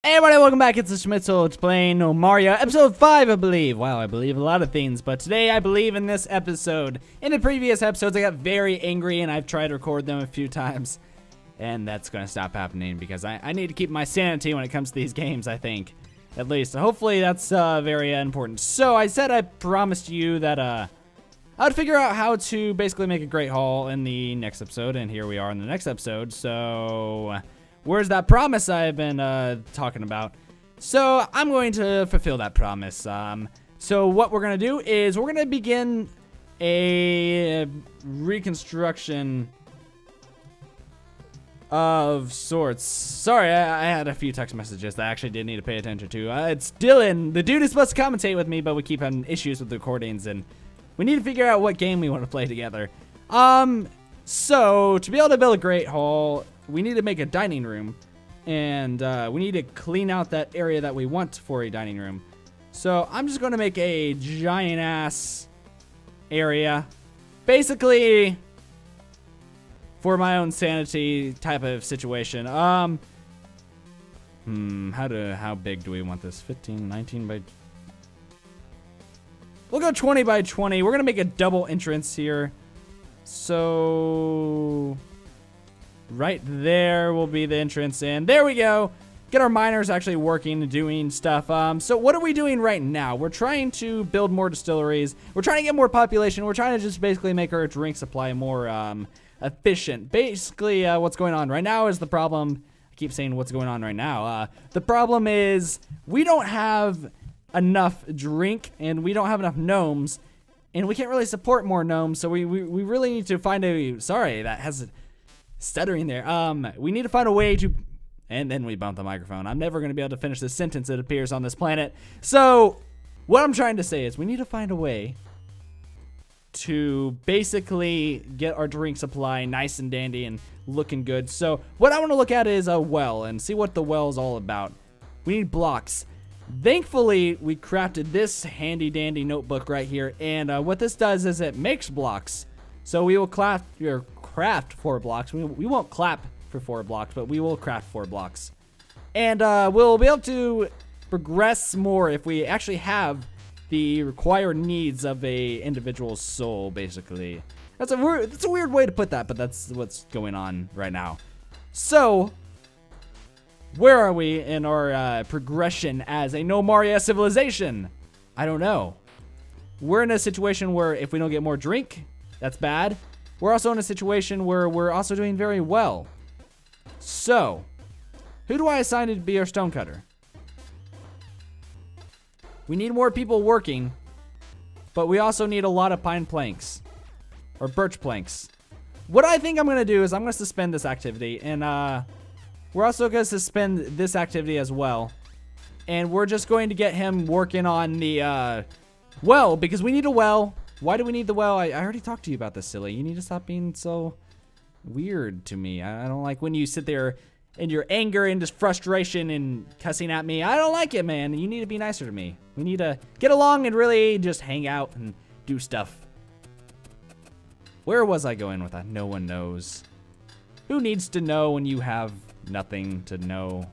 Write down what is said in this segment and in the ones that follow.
Hey everybody, welcome back. It's the Schmidtzle. It's playing Gnomoria, episode 5, I believe. Wow, I believe a lot of things, but today I believe in this episode. In the previous episodes, I got very angry, and I've tried to record them a few times, and that's going to stop happening because I need to keep my sanity when it comes to these games, I think. At least. Hopefully, that's very important. So, I said I promised you that I would figure out how to basically make a great haul in the next episode, and here we are in the next episode, so where's that promise I've been talking about? So I'm going to fulfill that promise. So what we're going to do is we're going to begin a reconstruction of sorts. Sorry, I had a few text messages that I actually did need to pay attention to. It's Dylan. The dude is supposed to commentate with me, but we keep having issues with the recordings, and we need to figure out what game we want to play together. So to be able to build a great haul, we need to make a dining room, and we need to clean out that area that we want for a dining room. So I'm just going to make a giant ass area, basically for my own sanity type of situation. How big do we want this? 15, 19 by... We'll go 20 by 20. We're going to make a double entrance here. So right there will be the entrance, and there we go. Get our miners actually working and doing stuff. So what are we doing right now? We're trying to build more distilleries. We're trying to get more population. We're trying to just basically make our drink supply more efficient. Basically, what's going on right now is the problem. I keep saying what's going on right now. The problem is we don't have enough drink, and we don't have enough gnomes, and we can't really support more gnomes, so we really need to find a... Sorry, that has stuttering there. We need to find a way to... And then we bumped the microphone. I'm never going to be able to finish this sentence that appears on this planet. So, what I'm trying to say is we need to find a way to basically get our drink supply nice and dandy and looking good. So, what I want to look at is a well and see what the well is all about. We need blocks. Thankfully, we crafted this handy dandy notebook right here, and what this does is it makes blocks. So we will craft 4 blocks. We won't clap for 4 blocks, but we will craft 4 blocks. And we'll be able to progress more if we actually have the required needs of a individual's soul, basically. That's a weird way to put that, but that's what's going on right now. So, where are we in our progression as a Gnomoria civilization? I don't know. We're in a situation where if we don't get more drink, that's bad. We're also in a situation where we're also doing very well. So, who do I assign to be our stonecutter? We need more people working, but we also need a lot of pine planks. Or birch planks. What I think I'm going to do is I'm going to suspend this activity, and we're also going to suspend this activity as well. And we're just going to get him working on the well, because we need a well. Why do we need the well? I already talked to you about this, silly. You need to stop being so weird to me. I don't like when you sit there in your anger and just frustration and cussing at me. I don't like it, man. You need to be nicer to me. We need to get along and really just hang out and do stuff. Where was I going with that? No one knows. Who needs to know when you have nothing to know?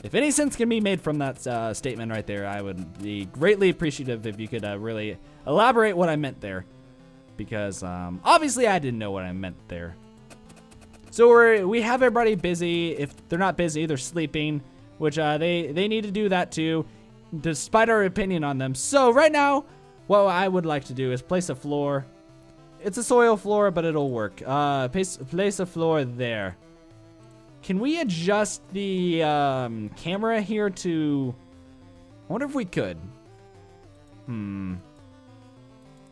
If any sense can be made from that statement right there, I would be greatly appreciative if you could really elaborate what I meant there. Because obviously I didn't know what I meant there. So we have everybody busy. If they're not busy, they're sleeping, which they need to do that too, despite our opinion on them. So right now, what I would like to do is place a floor. It's a soil floor, but it'll work. Place a floor there. Can we adjust the camera here to... I wonder if we could.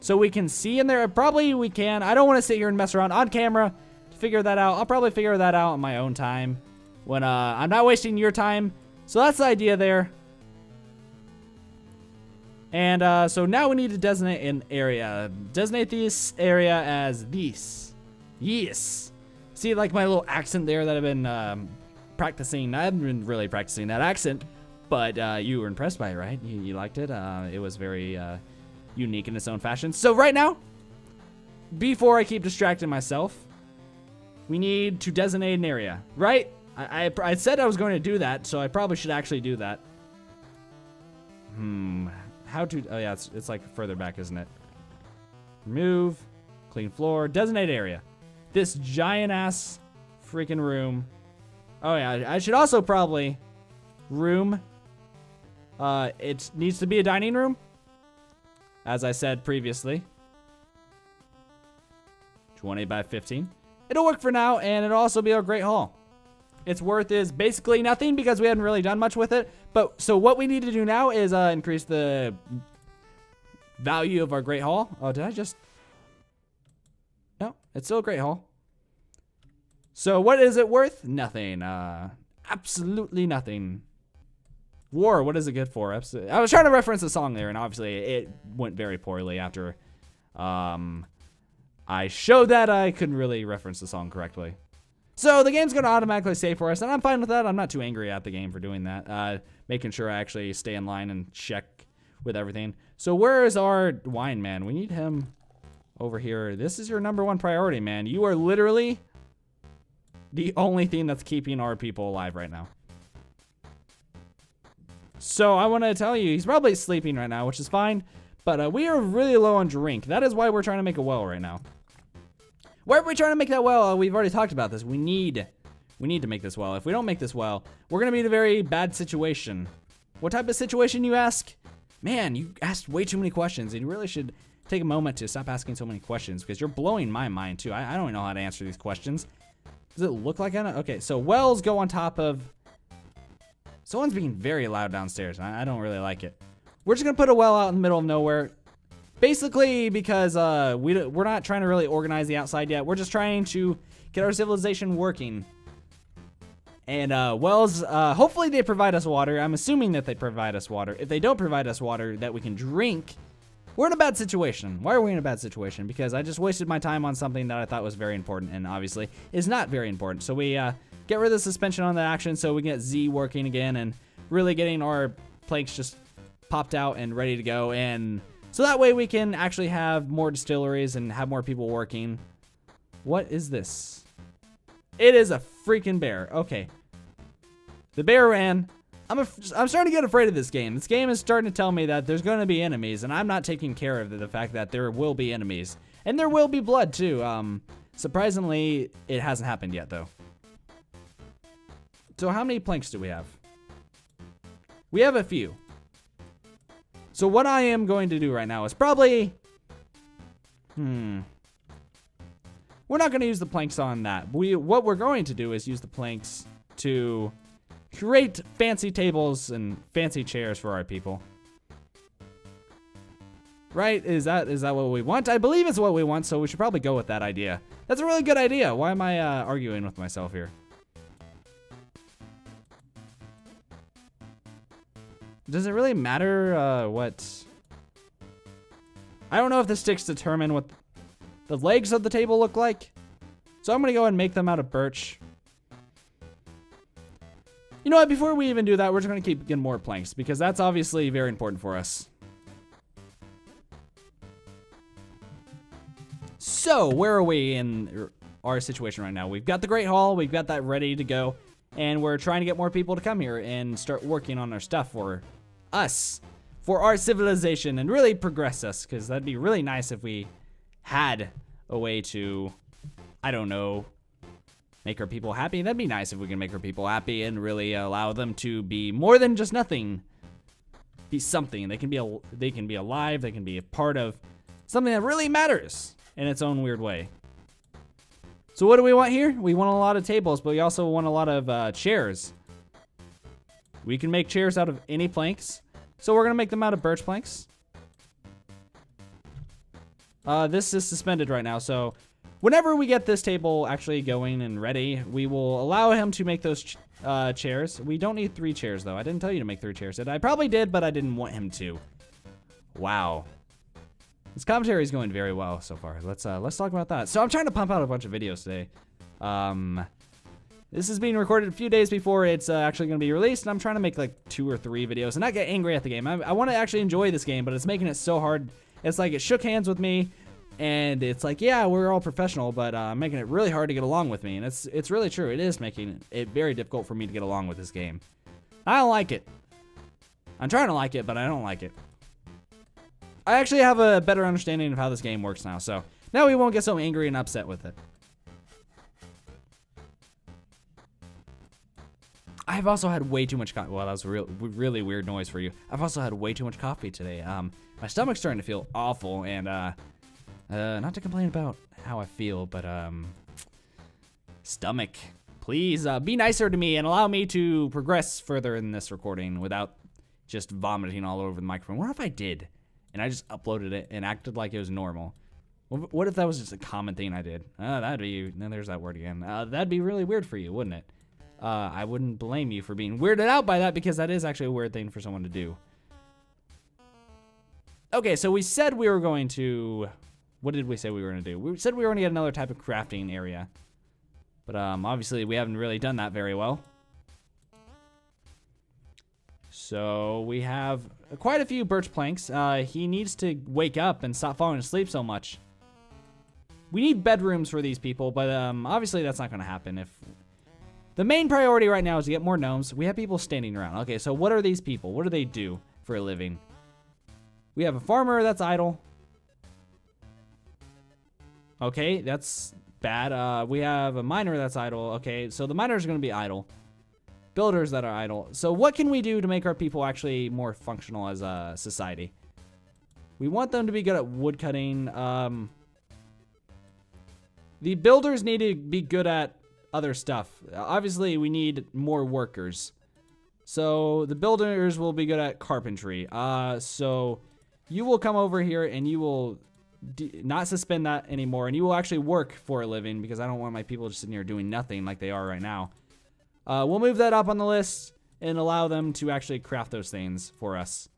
So we can see in there? Probably we can. I don't want to sit here and mess around on camera to figure that out. I'll probably figure that out on my own time when I'm not wasting your time. So that's the idea there. And so now we need to designate an area. Designate this area as this. Yes. See, like my little accent there that I've been practicing. I haven't been really practicing that accent, but you were impressed by it, right? You liked it. It was very unique in its own fashion. So right now, before I keep distracting myself, we need to designate an area, right? I said I was going to do that, so I probably should actually do that. How to... Oh, yeah, it's like further back, isn't it? Remove. Clean floor. Designate area. This giant-ass freaking room. Oh, yeah, I should also probably... Room. It needs to be a dining room. As I said previously. 20 by 15. It'll work for now, and it'll also be a great hall. Its worth is basically nothing because we hadn't really done much with it. But so what we need to do now is increase the value of our great hall. Oh, did I just... No, it's still a great hall. So what is it worth? Nothing. Absolutely nothing. War, what is it good for? Absolutely. I was trying to reference a song there, and obviously it went very poorly after I showed that I couldn't really reference the song correctly. So the game's going to automatically save for us, and I'm fine with that. I'm not too angry at the game for doing that. Making sure I actually stay in line and check with everything. So where is our wine man? We need him over here. This is your #1 priority, man. You are literally the only thing that's keeping our people alive right now. So I want to tell you, he's probably sleeping right now, which is fine. But we are really low on drink. That is why we're trying to make a well right now. Why are we trying to make that well? We've already talked about this. We need to make this well. If we don't make this well, we're going to be in a very bad situation. What type of situation, you ask? Man, you asked way too many questions, and you really should take a moment to stop asking so many questions because you're blowing my mind, too. I don't even know how to answer these questions. Does it look like I know? Okay, so wells go on top of... Someone's being very loud downstairs. I don't really like it. We're just going to put a well out in the middle of nowhere. Basically because we're not trying to really organize the outside yet. We're just trying to get our civilization working. And wells, hopefully they provide us water. I'm assuming that they provide us water. If they don't provide us water that we can drink, we're in a bad situation. Why are we in a bad situation? Because I just wasted my time on something that I thought was very important and obviously is not very important. So we get rid of the suspension on that action so we can get Z working again and really getting our planks just popped out and ready to go. And so that way we can actually have more distilleries and have more people working. What is this? It is a freaking bear. Okay. The bear ran. I'm starting to get afraid of this game. This game is starting to tell me that there's going to be enemies, and I'm not taking care of the fact that there will be enemies. And there will be blood, too. Surprisingly, it hasn't happened yet, though. So how many planks do we have? We have a few. So what I am going to do right now is probably... We're not going to use the planks on that. What we're going to do is use the planks to create fancy tables and fancy chairs for our people. Right? Is that what we want? I believe it's what we want, so we should probably go with that idea. That's a really good idea. Why am I arguing with myself here? Does it really matter what... I don't know if the sticks determine what the legs of the table look like. So I'm going to go and make them out of birch. You know what? Before we even do that, we're just going to keep getting more planks because that's obviously very important for us. So where are we in our situation right now? We've got the Great Hall. We've got that ready to go. And we're trying to get more people to come here and start working on our stuff for us, for our civilization, and really progress us, because that'd be really nice if we had a way to, I don't know, make our people happy. That'd be nice if we can make our people happy and really allow them to be more than just nothing, be something. They can be alive. They can be a part of something that really matters in its own weird way. So what do we want here? We want a lot of tables, but we also want a lot of chairs. We can make chairs out of any planks. So we're going to make them out of birch planks. This is suspended right now. So whenever we get this table actually going and ready, we will allow him to make those chairs. We don't need 3 chairs, though. I didn't tell you to make 3 chairs, did I? I probably did, but I didn't want him to. Wow. This commentary is going very well so far. Let's talk about that. So I'm trying to pump out a bunch of videos today. This is being recorded a few days before it's actually going to be released, and I'm trying to make like 2 or 3 videos and not get angry at the game. I want to actually enjoy this game, but it's making it so hard. It's like it shook hands with me And it's like, yeah, we're all professional, but making it really hard to get along with me. And it's really true. It is making it very difficult for me to get along with this game. I don't like it. I'm trying to like it, but I don't like it. I actually have a better understanding of how this game works now, so now we won't get so angry and upset with it. I've also had way too much coffee. Well, that was a really weird noise for you. I've also had way too much coffee today. My stomach's starting to feel awful, and not to complain about how I feel, but stomach, please be nicer to me and allow me to progress further in this recording without just vomiting all over the microphone. What if I did, and I just uploaded it and acted like it was normal? What if that was just a common thing I did? That'd be, there's that word again. That'd be really weird for you, wouldn't it? I wouldn't blame you for being weirded out by that, because that is actually a weird thing for someone to do. Okay, so we said we were going to... What did we say we were going to do? We said we were going to get another type of crafting area. But obviously we haven't really done that very well. So we have quite a few birch planks. He needs to wake up and stop falling asleep so much. We need bedrooms for these people, but obviously that's not going to happen. If the main priority right now is to get more gnomes. We have people standing around. Okay, so what are these people? What do they do for a living? We have a farmer that's idle. Okay, that's bad. We have a miner that's idle. Okay, so the miners are going to be idle. Builders that are idle. So what can we do to make our people actually more functional as a society? We want them to be good at woodcutting. The builders need to be good at other stuff. Obviously, we need more workers. So the builders will be good at carpentry. So you will come over here and you will not suspend that anymore, and you will actually work for a living, because I don't want my people just sitting here doing nothing like they are right now. We'll move that up on the list and allow them to actually craft those things for us.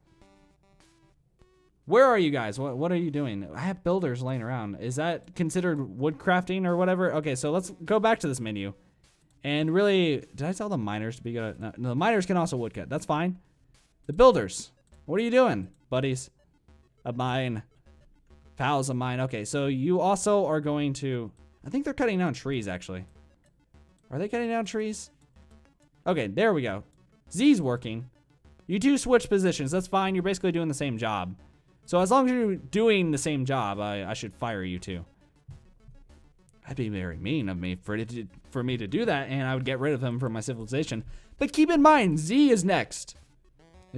Where are you guys? What are you doing? I have builders laying around. Is that considered wood crafting or whatever? Okay, so let's go back to this menu. And really, did I tell the miners to be good at... No, the miners can also woodcut. That's fine. The builders, what are you doing, buddies of mine? Pals of mine. Okay, so you also are going to... I think they're cutting down trees, actually. Are they cutting down trees? Okay, there we go. Z's working. You two switch positions. That's fine. You're basically doing the same job. So as long as you're doing the same job, I should fire you too. That'd be very mean of me for me to do that, and I would get rid of him from my civilization. But keep in mind, Z is next.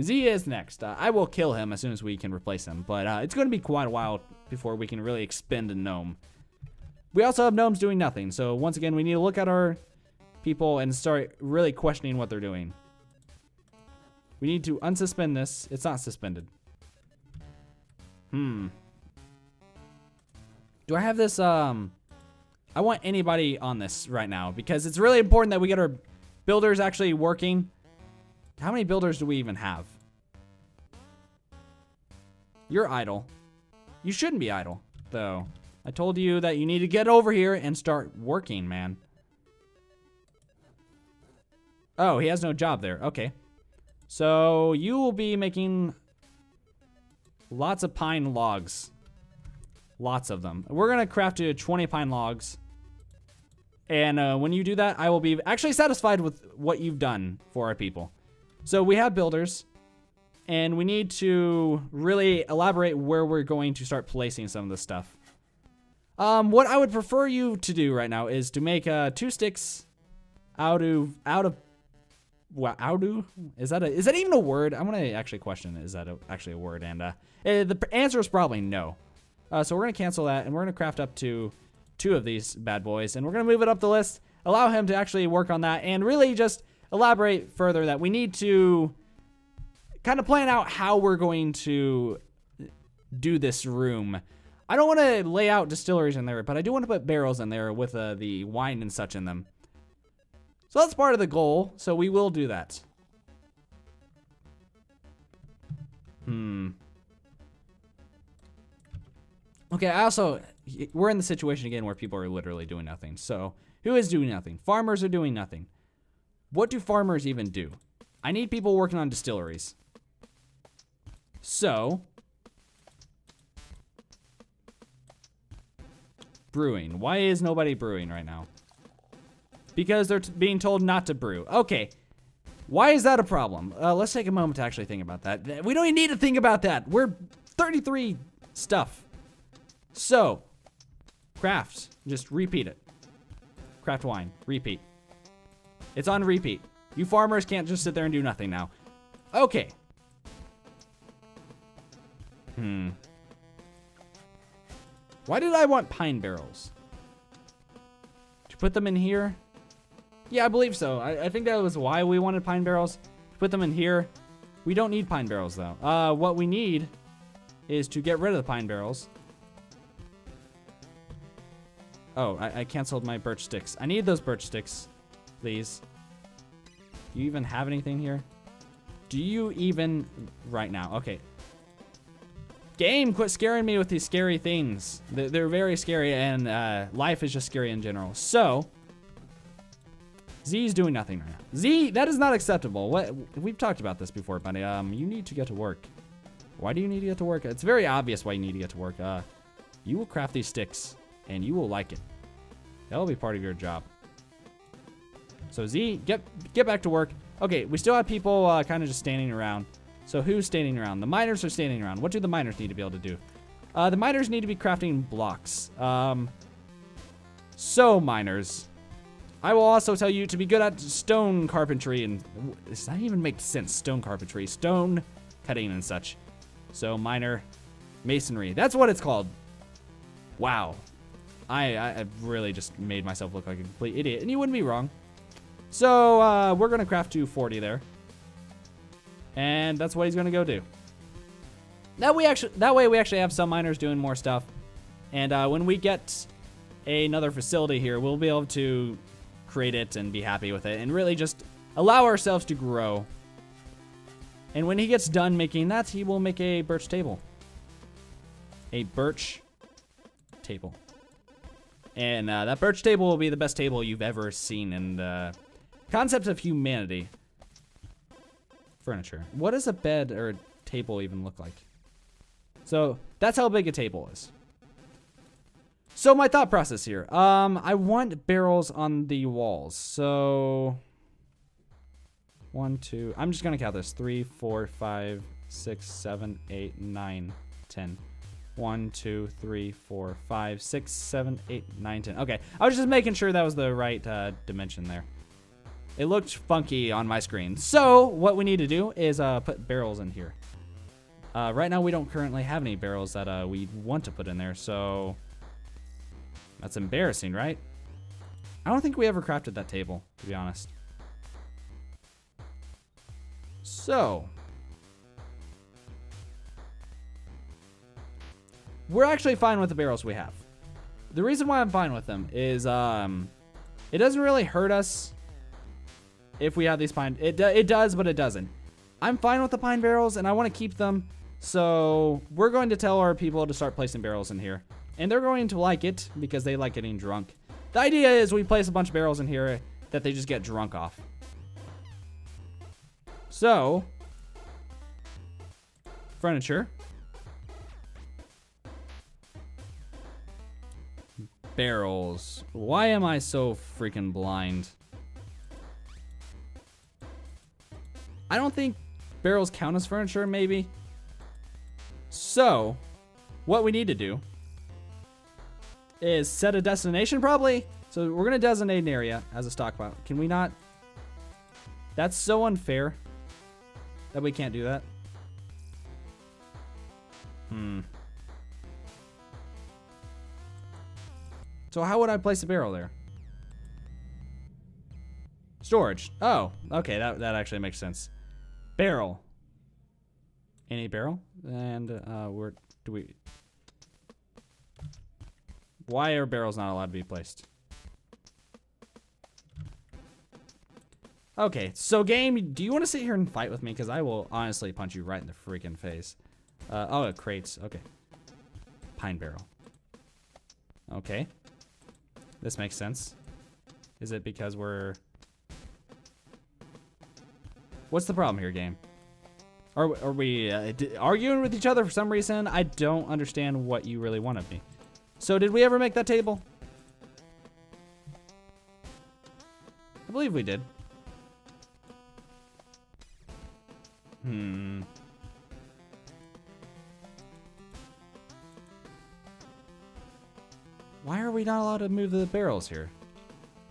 Z is next. I will kill him as soon as we can replace him, but it's going to be quite a while before we can really expend a gnome. We also have gnomes doing nothing, so once again, we need to look at our people and start really questioning what they're doing. We need to unsuspend this. It's not suspended. Do I have this, I want anybody on this right now, because it's really important that we get our builders actually working. How many builders do we even have? You're idle. You shouldn't be idle, though. I told you that you need to get over here and start working, man. Oh, he has no job there. Okay. So you will be making lots of pine logs. Lots of them. We're going to craft 20 pine logs. And when you do that, I will be actually satisfied with what you've done for our people. So we have builders. And we need to really elaborate where we're going to start placing some of this stuff. What I would prefer you to do right now is to make 2 sticks out of wow, is that even a word? I'm gonna actually question, is that actually a word? And the answer is probably no. So we're gonna cancel that, and we're gonna craft up to 2 of these bad boys, and we're gonna move it up the list, allow him to actually work on that, and really just elaborate further that we need to kind of plan out how we're going to do this room. I don't want to lay out distilleries in there, but I do want to put barrels in there with the wine and such in them. So that's part of the goal, so we will do that. Okay, we're in the situation again where people are literally doing nothing. So, who is doing nothing? Farmers are doing nothing. What do farmers even do? I need people working on distilleries. So, brewing. Why is nobody brewing right now? Because they're being told not to brew. Okay. Why is that a problem? Let's take a moment to actually think about that. We don't even need to think about that. We're 33 stuff. So, craft. Just repeat it. Craft wine. Repeat. It's on repeat. You farmers can't just sit there and do nothing now. Okay. Why did I want pine barrels? To put them in here? Yeah, I believe so. I think that was why we wanted pine barrels. Put them in here. We don't need pine barrels, though. What we need is to get rid of the pine barrels. Oh, I canceled my birch sticks. I need those birch sticks, please. Do you even have anything here? Do you even... Right now. Okay. Game, quit scaring me with these scary things. They're very scary, and life is just scary in general. So... Z's doing nothing right now. Z, that is not acceptable. What we've talked about this before, buddy. You need to get to work. Why do you need to get to work? It's very obvious why you need to get to work. You will craft these sticks, and you will like it. That will be part of your job. So Z, get back to work. Okay, we still have people kind of just standing around. So who's standing around? The miners are standing around. What do the miners need to be able to do? The miners need to be crafting blocks. So miners. I will also tell you to be good at stone carpentry, and does that even make sense? Stone carpentry, stone cutting and such. So miner, masonry. That's what it's called. Wow, I really just made myself look like a complete idiot, and you wouldn't be wrong. So we're gonna craft 240 there, and that's what he's gonna go do. That way we actually have some miners doing more stuff, and when we get another facility here, we'll be able to create it and be happy with it and really just allow ourselves to grow. And when he gets done making that, he will make a birch table. A birch table. And that birch table will be the best table you've ever seen in the concept of humanity. Furniture. What does a bed or a table even look like? So that's how big a table is. So my thought process here, I want barrels on the walls. So 1, 2, I'm just gonna count this. 3, 4, 5, 6, 7, 8, 9, 10. 1, 2, 3, 4, 5, 6, 7, 8, 9, 10. Okay, I was just making sure that was the right dimension there. It looked funky on my screen. So what we need to do is put barrels in here. Right now we don't currently have any barrels that we want to put in there, so that's embarrassing, right? I don't think we ever crafted that table, to be honest. So we're actually fine with the barrels we have. The reason why I'm fine with them is it doesn't really hurt us if we have these pine. It does, but it doesn't. I'm fine with the pine barrels, and I want to keep them. So we're going to tell our people to start placing barrels in here. And they're going to like it because they like getting drunk. The idea is we place a bunch of barrels in here that they just get drunk off. So, furniture. Barrels. Why am I so freaking blind? I don't think barrels count as furniture, maybe. So, what we need to do is set a destination, probably. So we're gonna designate an area as a stockpile. Can we not? That's so unfair that we can't do that. So how would I place a barrel there? Storage. Oh, okay, that actually makes sense. Barrel. Any barrel? And where do we? Why are barrels not allowed to be placed? Okay, so game, do you want to sit here and fight with me? Because I will honestly punch you right in the freaking face. Oh, crates. Okay. Pine barrel. Okay. This makes sense. Is it because we're... What's the problem here, game? Are we arguing with each other for some reason? I don't understand what you really want of me. So did we ever make that table? I believe we did. Why are we not allowed to move the barrels here?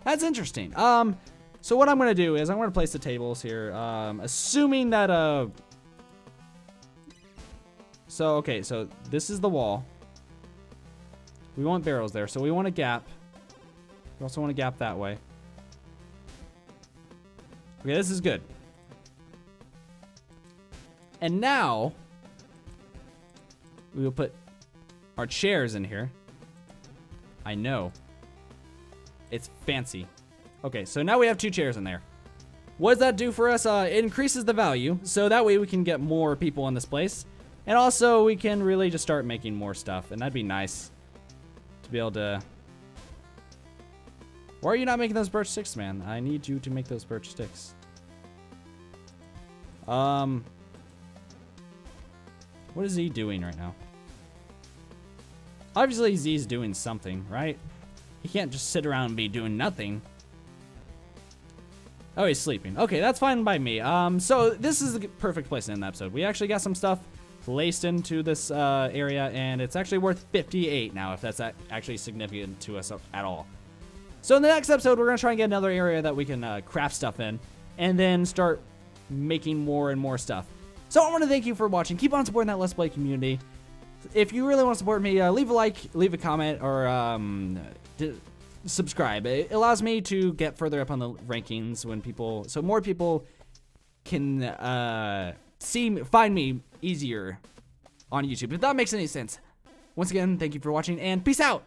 That's interesting. So what I'm gonna do is I'm gonna place the tables here, assuming that, okay, so this is the wall. We want barrels there, so we want a gap. We also want a gap that way. Okay, this is good. And now, we will put our chairs in here. I know. It's fancy. Okay, so now we have 2 chairs in there. What does that do for us? It increases the value, so that way we can get more people in this place. And also, we can really just start making more stuff, and that'd be nice to be able to... Why are you not making those birch sticks, man? I need you to make those birch sticks. What is he doing right now? Obviously, Z's doing something, right? He can't just sit around and be doing nothing. Oh, he's sleeping. Okay, that's fine by me. So this is the perfect place to end the episode. We actually got some stuff placed into this area, and it's actually worth 58 now, if that's actually significant to us at all. So in the next episode, we're gonna try and get another area that we can craft stuff in, and then start making more and more stuff. So I want to thank you for watching. Keep on supporting that Let's Play community. If you really want to support me, leave a like, leave a comment, or subscribe. It allows me to get further up on the rankings when people, so more people can find me easier on YouTube, if that makes any sense. Once again, thank you for watching, and peace out.